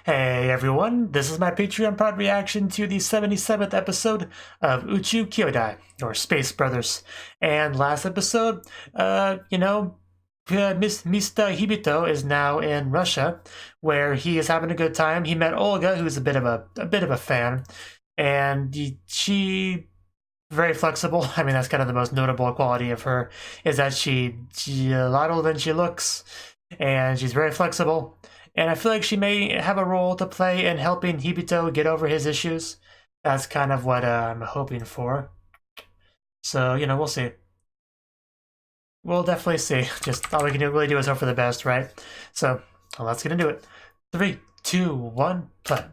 Hey everyone, this is my Patreon pod reaction to the 77th episode of Uchuu Kyoudai, or Space Brothers. And last episode, Mr. Hibito is now in Russia, where he is having a good time. He met Olga, who's a bit of a fan, and she very flexible. I mean, that's kind of the most notable quality of her, is that she's a lot older than she looks, and she's very flexible. And I feel like she may have a role to play in helping Hibito get over his issues. That's kind of what I'm hoping for. So, we'll see. We'll definitely see. Just all we can really do is hope for the best, right? So, let's get into it. 3, 2, 1, play.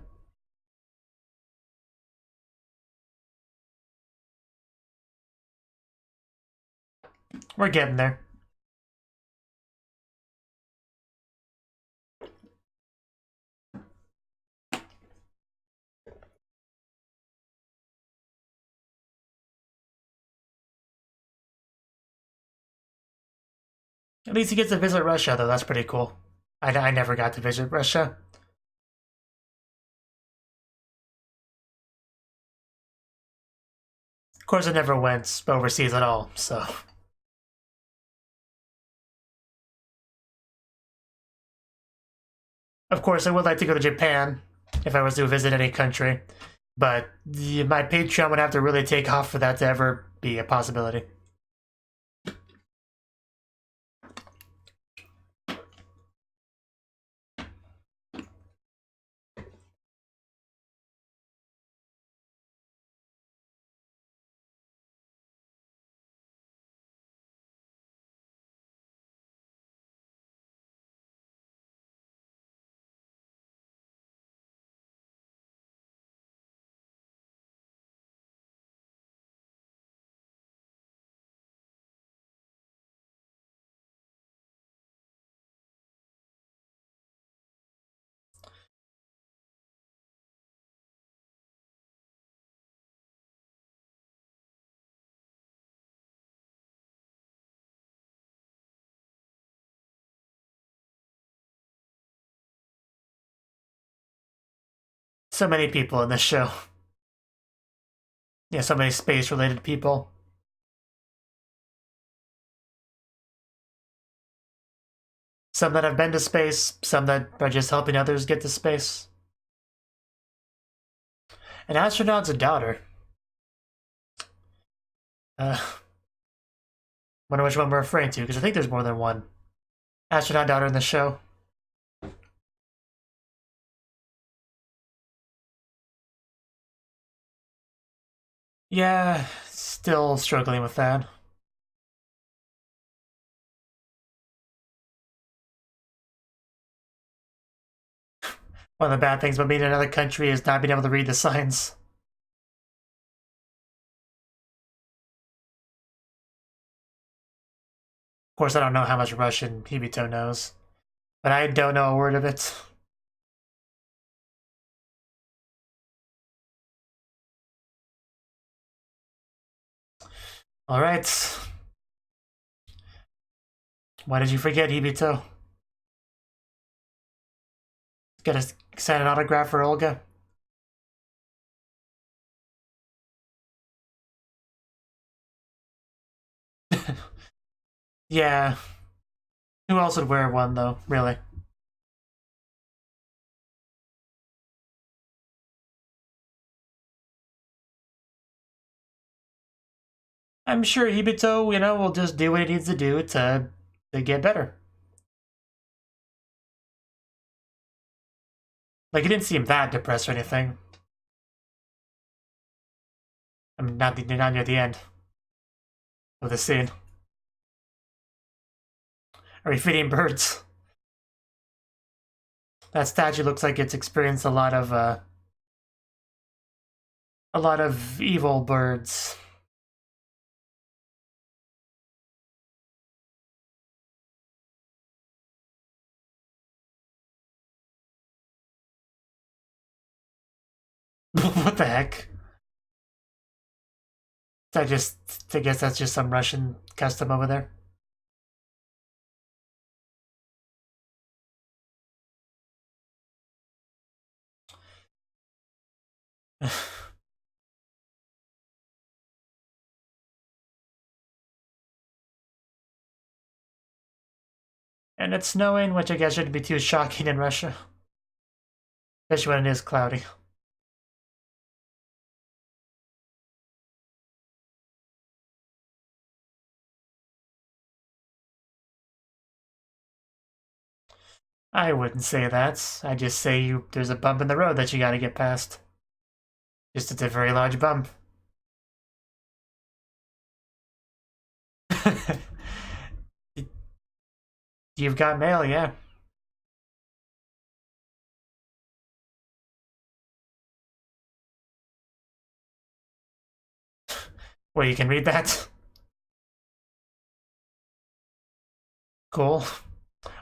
We're getting there. At least he gets to visit Russia, though. That's pretty cool. I never got to visit Russia. Of course, I never went overseas at all, so... Of course, I would like to go to Japan if I was to visit any country, but my Patreon would have to really take off for that to ever be a possibility. So many people in this show. Yeah, so many space-related people. Some that have been to space, some that are just helping others get to space. An astronaut's a doubter. Wonder which one we're referring to, because I think there's more than one astronaut daughter in the show. Yeah, still struggling with that. One of the bad things about being in another country is not being able to read the signs. Of course, I don't know how much Russian Hibito knows, but I don't know a word of it. Alright. Why did you forget, Hibito? Gotta sign an autograph for Olga. Yeah. Who else would wear one, though, really? I'm sure Hibito, will just do what he needs to do to get better. Like, he didn't seem that depressed or anything. I mean, not near the end of the scene. Are we feeding birds? That statue looks like it's experienced a lot of evil birds. What the heck? I guess that's just some Russian custom over there. And it's snowing, which I guess shouldn't be too shocking in Russia. Especially when it is cloudy. I wouldn't say that. I just say there's a bump in the road that you gotta get past. Just it's a very large bump. You've got mail, yeah. Well, you can read that. Cool.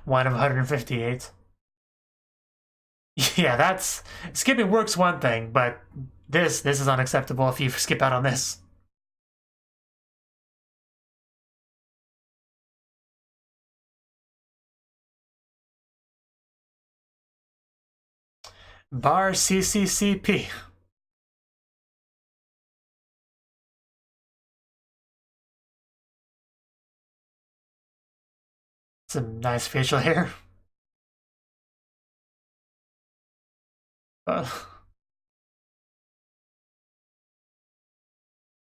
1 of 158. Yeah, that's... Skipping work's one thing, but this is unacceptable if you skip out on this. Bar CCCP. Some nice facial hair.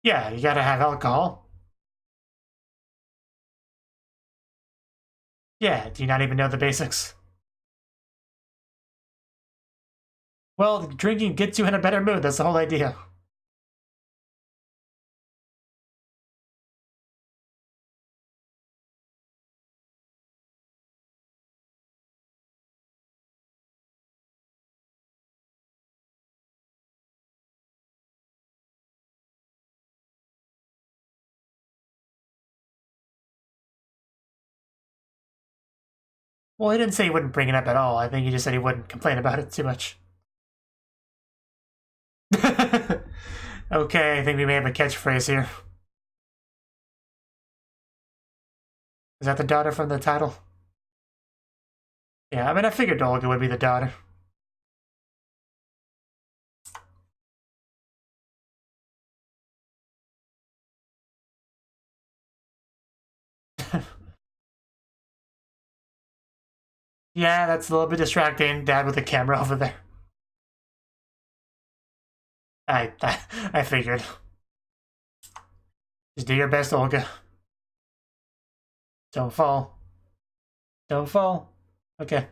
Yeah, you gotta have alcohol. Yeah, do you not even know the basics? Well, drinking gets you in a better mood, that's the whole idea. Well, he didn't say he wouldn't bring it up at all. I think he just said he wouldn't complain about it too much. Okay, I think we may have a catchphrase here. Is that the daughter from the title? Yeah, I mean, I figured Olga would be the daughter. Yeah, that's a little bit distracting. Dad with the camera over there. I, I, I figured. Just do your best, Olga. Don't fall. Don't fall. Okay.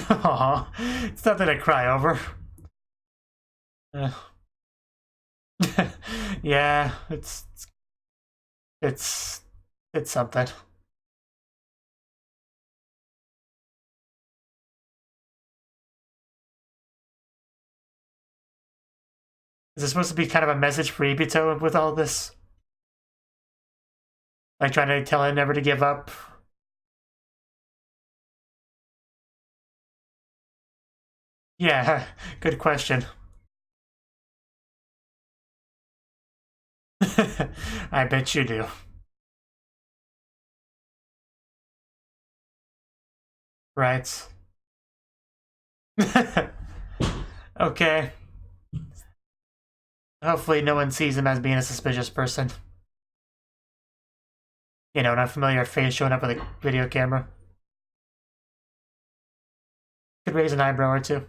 Aw, it's nothing to cry over. Yeah, it's something. Is this supposed to be kind of a message for Ibito with all this? Like trying to tell him never to give up? Yeah, good question. I bet you do. Right. Okay. Hopefully no one sees him as being a suspicious person. You know, an unfamiliar face showing up with a video camera. Could raise an eyebrow or two.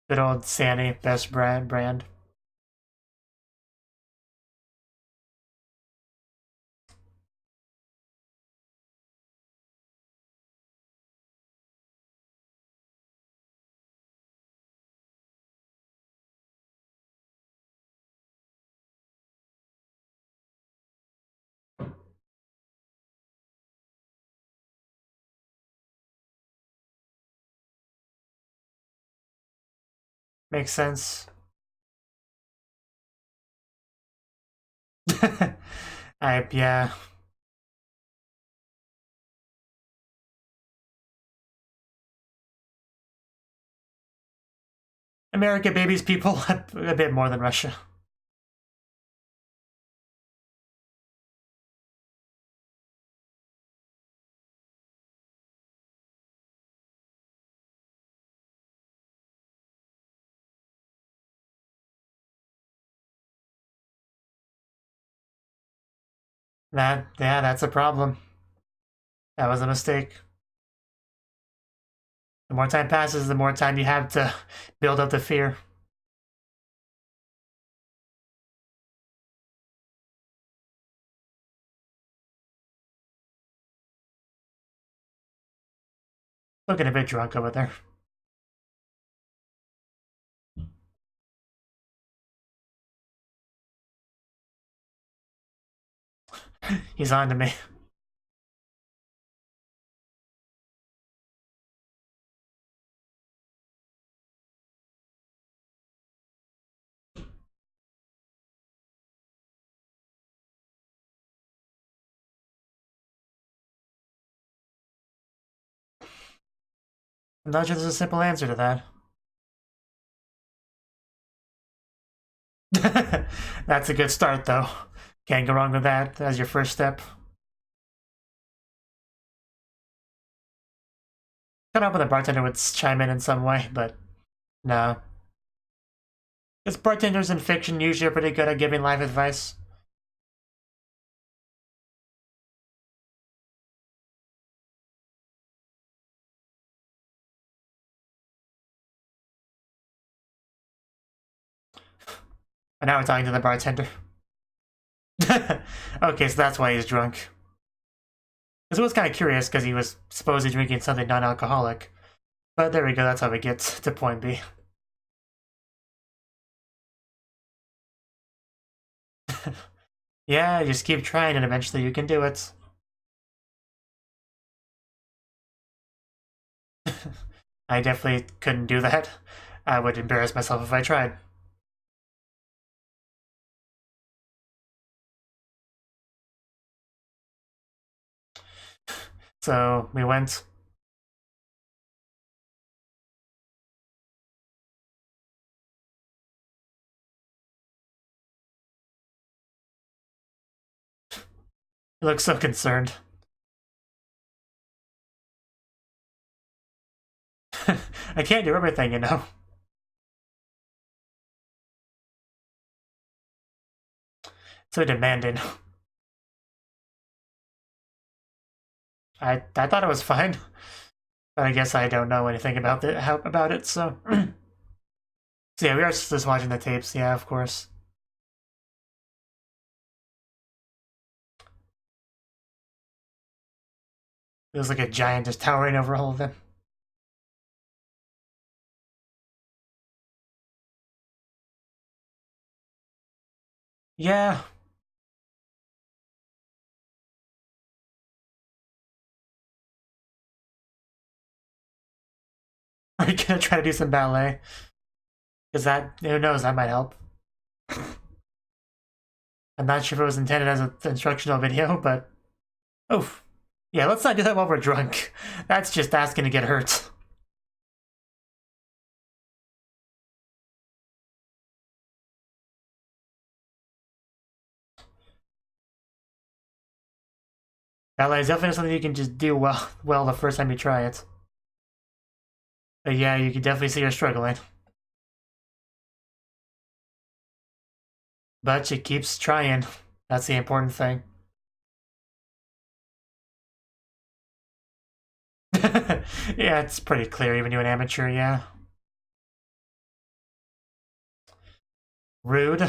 Good old Sandy, best brand. Makes sense. Yeah. America babies people a bit more than Russia. Yeah, that's a problem. That was a mistake. The more time passes, the more time you have to build up the fear. Looking a bit drunk over there. He's on to me. I'm not sure there's a simple answer to that. That's a good start, though. Can't go wrong with that as your first step. Kind of hoping the bartender would chime in some way, but no. Because bartenders in fiction usually are pretty good at giving life advice. And now we're talking to the bartender. Okay, so that's why he's drunk. Because it was kind of curious because he was supposedly drinking something non-alcoholic. But there we go, that's how we get to point B. Yeah, just keep trying and eventually you can do it. I definitely couldn't do that. I would embarrass myself if I tried. So we went. He looks so concerned. I can't do everything, you know. So demanding. I thought it was fine, but I guess I don't know anything about it. So, so yeah, we are just watching the tapes. Yeah, of course. Feels like a giant just towering over all of them. Yeah. Are you gonna try to do some ballet? Because that, who knows, that might help. I'm not sure if it was intended as an instructional video, but oof. Yeah, let's not do that while we're drunk. That's just asking to get hurt. Ballet is definitely something you can just do well the first time you try it. But yeah, you can definitely see you're struggling. But she keeps trying. That's the important thing. Yeah, it's pretty clear, even you an amateur, yeah. Rude.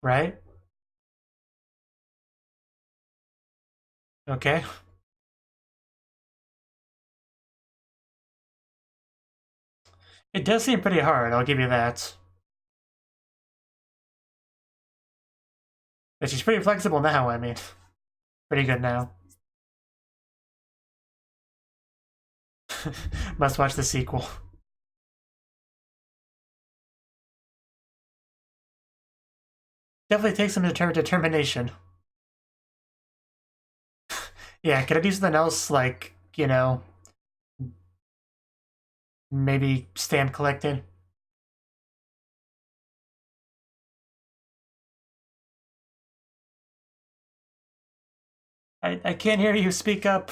Right? Okay. It does seem pretty hard, I'll give you that. But she's pretty flexible now, I mean. Pretty good now. Must watch the sequel. Definitely takes some determination. Yeah, could I do something else, like, you know, maybe stamp collecting? I can't hear you, speak up.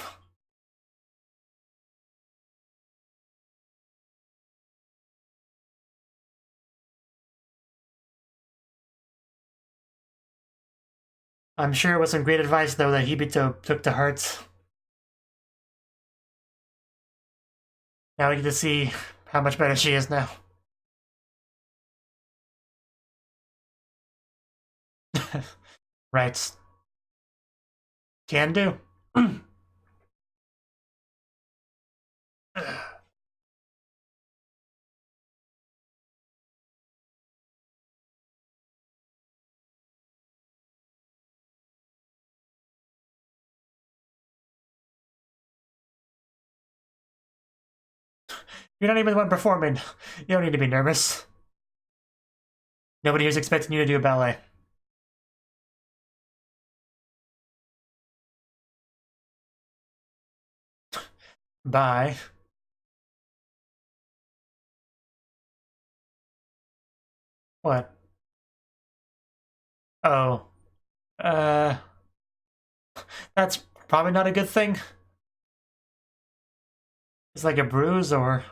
I'm sure it was some great advice, though, that Hibito took to heart. Now we get to see how much better she is now. Right. Can do. You're not even the one performing. You don't need to be nervous. Nobody was expecting you to do a ballet. Bye. What? Oh. Uh... That's probably not a good thing. It's like a bruise, or...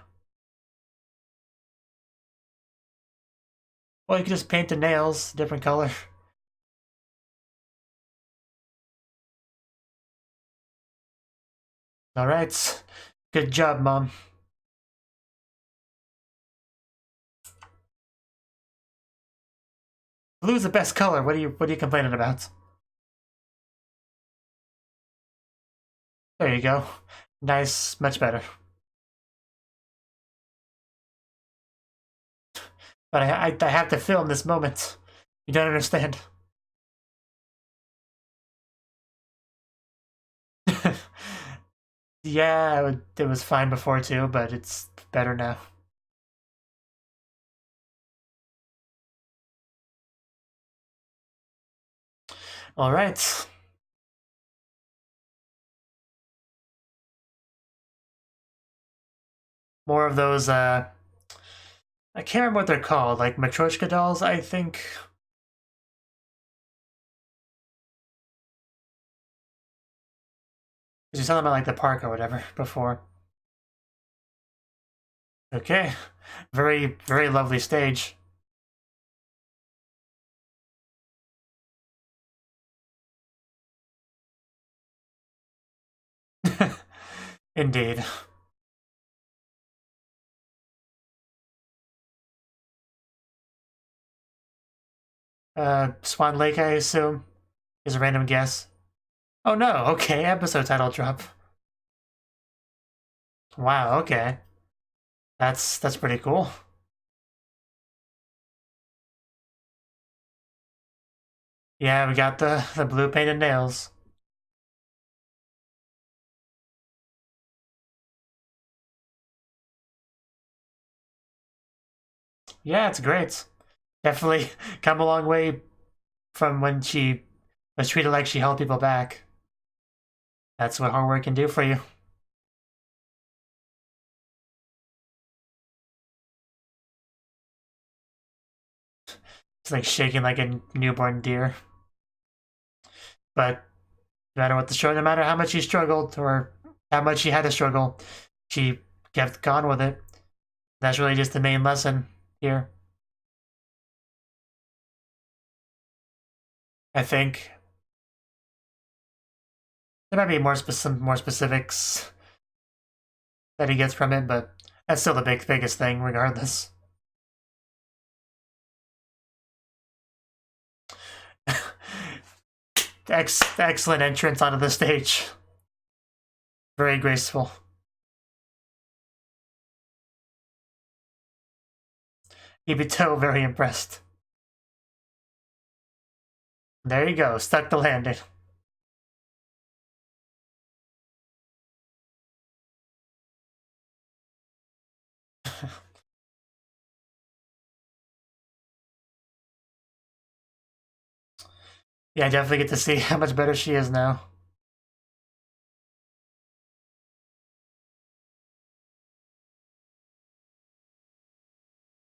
Well, you could just paint the nails different color. Alright. Good job, Mom. Blue's the best color. What are you complaining about? There you go. Nice, much better. But I have to film this moment. You don't understand. Yeah, it was fine before too, but it's better now. All right. More of those, I can't remember what they're called, like Matryoshka dolls, I think. You saw them at like the park or whatever before. Okay. Very, very lovely stage. Indeed. Swan Lake, I assume, is a random guess. Oh no, okay, episode title drop. Wow, okay. That's pretty cool. Yeah, we got the blue painted nails. Yeah, it's great. Definitely come a long way from when she was treated like she held people back. That's what hard work can do for you. It's like shaking like a newborn deer. But no matter what the struggle, no matter how much she struggled or how much she had to struggle, she kept going with it. That's really just the main lesson here. I think there might be more specifics that he gets from it, but that's still the biggest thing, regardless. Excellent entrance onto the stage. Very graceful. Ibito very impressed. There you go, stuck the landing. Yeah, I definitely get to see how much better she is now.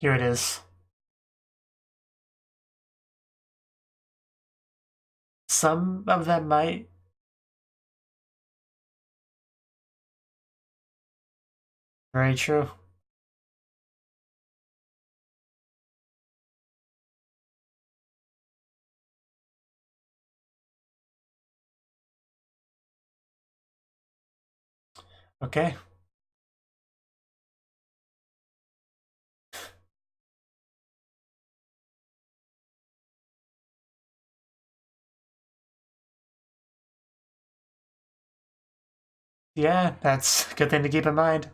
Here it is. Some of them might. Very true. Okay. Yeah, that's a good thing to keep in mind.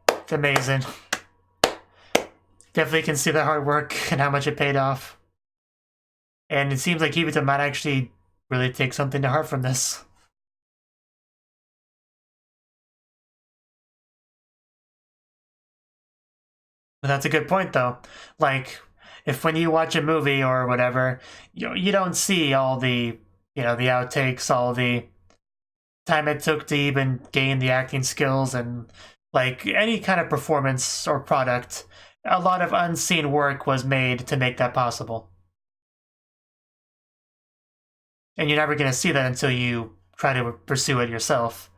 It's amazing. Definitely can see the hard work and how much it paid off. And it seems like Hibito might actually really take something to heart from this. But that's a good point, though. Like, if when you watch a movie or whatever, you don't see all the, the outtakes, all the time it took to even gain the acting skills and, like, any kind of performance or product, a lot of unseen work was made to make that possible. And you're never going to see that until you try to pursue it yourself.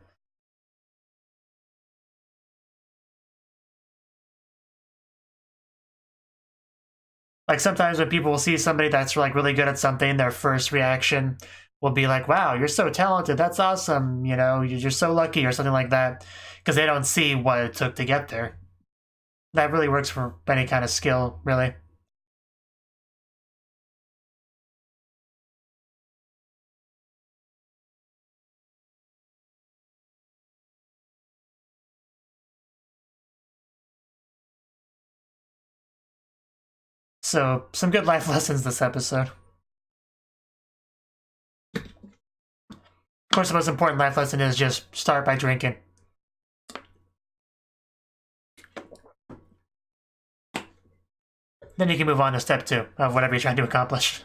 Like sometimes when people will see somebody that's like really good at something, their first reaction will be like, wow, you're so talented, that's awesome, you're so lucky or something like that, because they don't see what it took to get there. That really works for any kind of skill, really. So, some good life lessons this episode. Of course, the most important life lesson is just start by drinking. Then you can move on to step 2 of whatever you're trying to accomplish.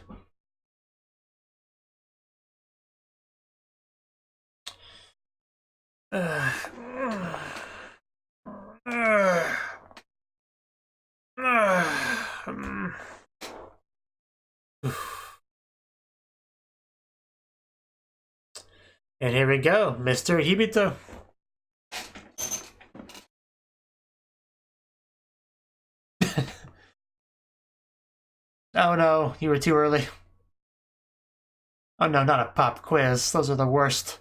And here we go, Mr. Hibito. Oh no, you were too early. Oh no, not a pop quiz. Those are the worst.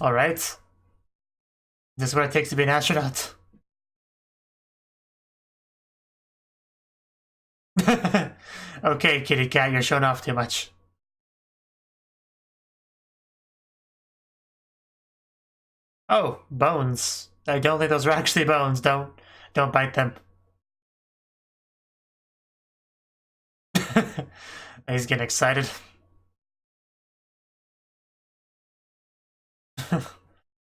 Alright. This is what it takes to be an astronaut. Okay, kitty cat, you're showing off too much. Oh, bones. I don't think those are actually bones. Don't bite them. He's getting excited.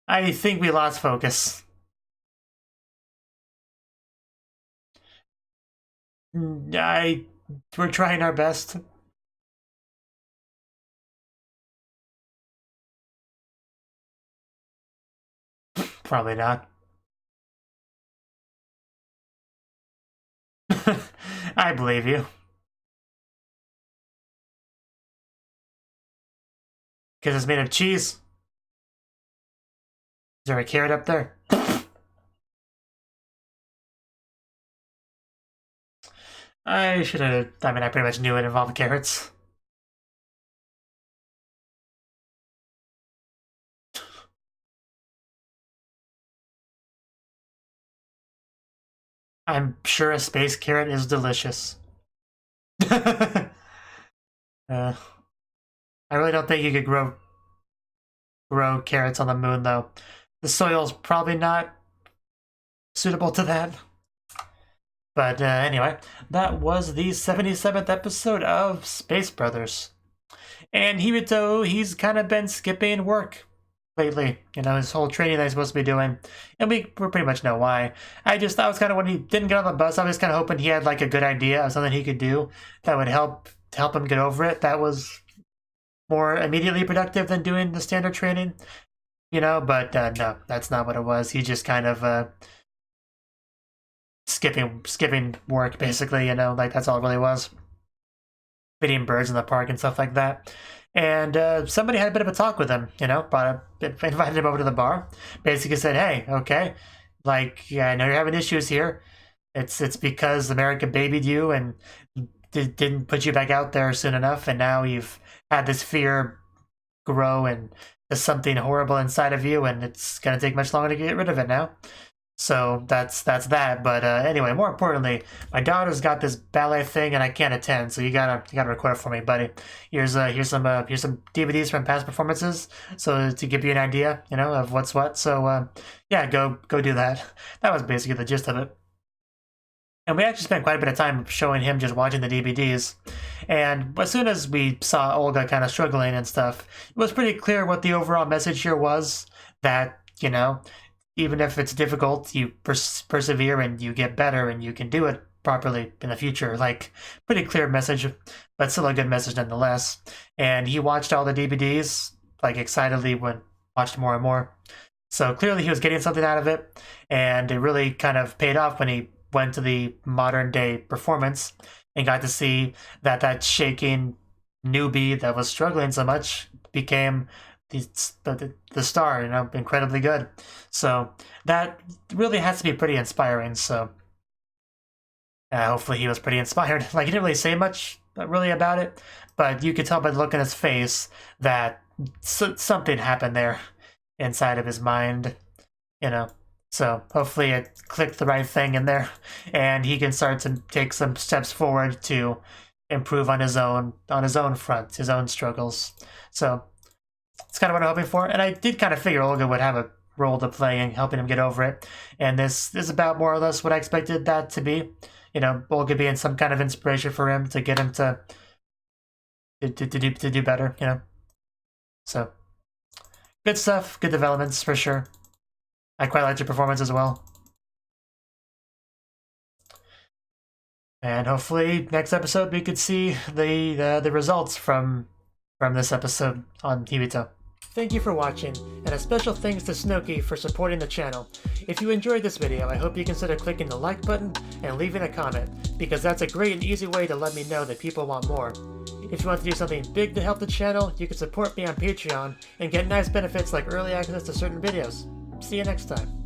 I think we lost focus. We're trying our best. Probably not. I believe you. Because it's made of cheese. Is there a carrot up there? I should have. I mean, I pretty much knew it involved carrots. I'm sure a space carrot is delicious. I really don't think you could grow carrots on the moon, though. The soil's probably not suitable to that. But anyway, that was the 77th episode of Space Brothers. And Hibito, he's kind of been skipping work lately. His whole training that he's supposed to be doing. And we pretty much know why. I was kind of, when he didn't get on the bus, I was kind of hoping he had like a good idea of something he could do that would help him get over it. That was more immediately productive than doing the standard training. But no, that's not what it was. He just kind of skipping work, basically, like that's all it really was. Feeding birds in the park and stuff like that. And somebody had a bit of a talk with him, you know, invited him over to the bar, basically said, hey, okay, like, yeah, I know you're having issues here. It's because America babied you and didn't put you back out there soon enough, and now you've had this fear grow and there's something horrible inside of you, and it's gonna take much longer to get rid of it now. So that's that. But anyway, more importantly, my daughter's got this ballet thing, and I can't attend. So you gotta record it for me, buddy. Here's some DVDs from past performances, so to give you an idea, you know, of what's what. So yeah, go do that. That was basically the gist of it. And we actually spent quite a bit of time showing him just watching the DVDs. And as soon as we saw Olga kind of struggling and stuff, it was pretty clear what the overall message here was, that, you know, even if it's difficult, you persevere and you get better and you can do it properly in the future. Like, pretty clear message, but still a good message nonetheless. And he watched all the DVDs, like, excitedly, watched more and more. So clearly he was getting something out of it, and it really kind of paid off when he went to the modern day performance and got to see that shaking newbie that was struggling so much became the star, you know, incredibly good. So that really has to be pretty inspiring. So hopefully he was pretty inspired. Like, he didn't really say much really about it, but you could tell by the look in his face that something happened there inside of his mind, you know. So hopefully it clicked the right thing in there, and he can start to take some steps forward to improve on his own front, his own struggles. So it's kind of what I'm hoping for, and I did kind of figure Olga would have a role to play in helping him get over it, and this is about more or less what I expected that to be. You know, Olga being some kind of inspiration for him to get him to do better, you know. So good stuff, good developments for sure. I quite liked your performance as well. And hopefully next episode we could see the results from this episode on Hibito. Thank you for watching, and a special thanks to Cnouki for supporting the channel. If you enjoyed this video, I hope you consider clicking the like button and leaving a comment, because that's a great and easy way to let me know that people want more. If you want to do something big to help the channel, you can support me on Patreon and get nice benefits like early access to certain videos. See you next time.